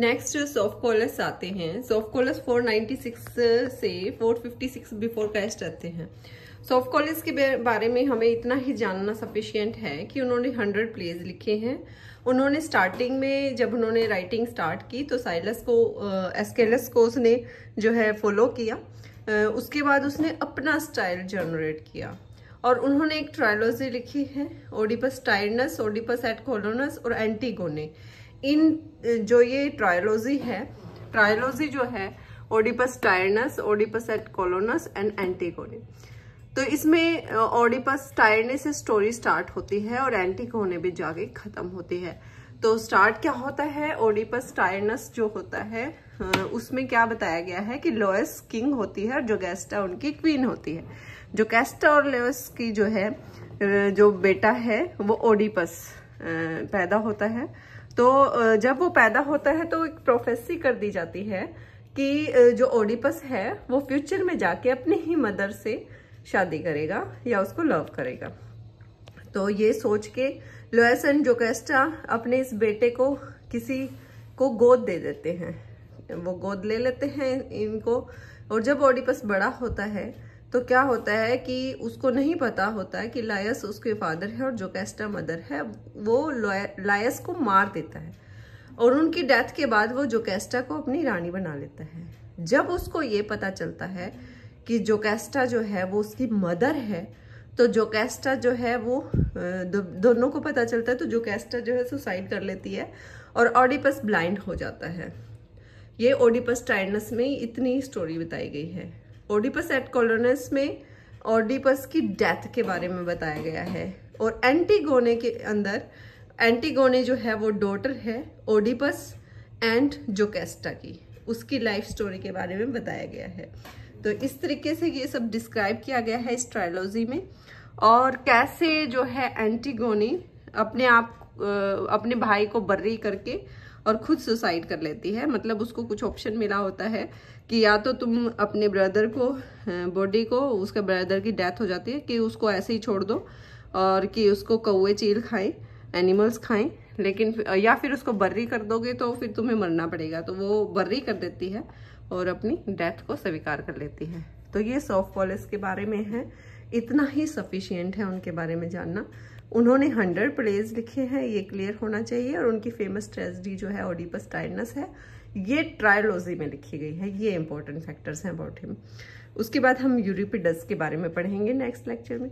Next Sophocles आते हैं। Sophocles 496 से 456 बिफोर क्राइस्ट आते हैं। सोफोक्लेस के बारे में हमें इतना ही जानना सफिशिएंट है कि उन्होंने 100 प्लेज लिखे हैं। उन्होंने स्टार्टिंग में जब उन्होंने राइटिंग स्टार्ट की तो साइलस को एस्केलस को उसने जो है फॉलो किया। उसके बाद उसने अपना स्टाइल जनरेट किया और उन्होंने एक ट्रायलॉजी लिखी है, ओडिपस टायरनस, ओडिपस एट कोलोनस और एंटीगोने। इन जो ये ट्रायलॉजी है, ट्रायलॉजी जो है ओडिपस टायरनस, ओडिपस एट कोलोनस एंड एंटीगोने। तो इसमें ओडिपस टायरनस से स्टोरी स्टार्ट होती है और एंटीगोने भी जाके खत्म होती है। तो स्टार्ट क्या होता है, ओडिपस टायरनस जो होता है उसमें क्या बताया गया है कि लोएस किंग होती है और जोगेस्टा उनकी क्वीन होती है। जोगेस्टा और लोएस की जो है जो बेटा है वो ओडिपस पैदा होता है। तो जब वो पैदा होता है तो एक प्रोफेसी कर दी जाती है कि जो ओडिपस है वो फ्यूचर में जाके अपनी ही मदर से शादी करेगा या उसको लव करेगा। तो ये सोच के लोएस एंड जोगेस्टा अपने इस बेटे को किसी को गोद दे देते हैं, वो गोद ले लेते हैं इनको। और जब ओडिपस बड़ा होता है तो क्या होता है कि उसको नहीं पता होता है कि लायस उसके फादर है और जोगेस्टा मदर है। वो लायस को मार देता है और उनकी डेथ के बाद वो जोगेस्टा को अपनी रानी बना लेता है। जब उसको ये पता चलता है कि जोगेस्टा जो है वो उसकी मदर है तो जोगेस्टा जो है वो दोनों को पता चलता है तो जोगेस्टा जो है सुसाइड कर लेती है और ओडिपस ब्लाइंड हो जाता है। ये ओडिपस टायरनस में इतनी स्टोरी बताई गई है। ओडिपस एट कोलोनस में ओडिपस की डेथ के बारे में बताया गया है और एंटीगोने के अंदर एंटीगोने जो है वो डॉटर है ओडिपस एंड जोगेस्टा की, उसकी लाइफ स्टोरी के बारे में बताया गया है। तो इस तरीके से ये सब डिस्क्राइब किया गया है इस ट्रायलॉजी में। और कैसे जो है एंटीगोनी अपने भाई को बर्री करके और खुद सुसाइड कर लेती है। मतलब उसको कुछ ऑप्शन मिला होता है कि या तो तुम अपने ब्रदर को बॉडी को, उसके ब्रदर की डेथ हो जाती है कि उसको ऐसे ही छोड़ दो और कि उसको कौवे चील खाएं, एनिमल्स खाएं, लेकिन या फिर उसको बर्री कर दोगे तो फिर तुम्हें मरना पड़ेगा। तो वो बर्री कर देती है और अपनी डेथ को स्वीकार कर लेती है। तो ये सोफोक्लेस के बारे में है, इतना ही सफिशिएंट है उनके बारे में जानना। उन्होंने 100 प्लेज लिखे हैं, ये क्लियर होना चाहिए। और उनकी फेमस ट्रेजेडी जो है ओडिपस टायरनस है, ये ट्रायलॉजी में लिखी गई है। ये इंपॉर्टेंट फैक्टर्स हैं अबाउट हिम। उसके बाद हम यूरिपिडस के बारे में पढ़ेंगे नेक्स्ट लेक्चर में।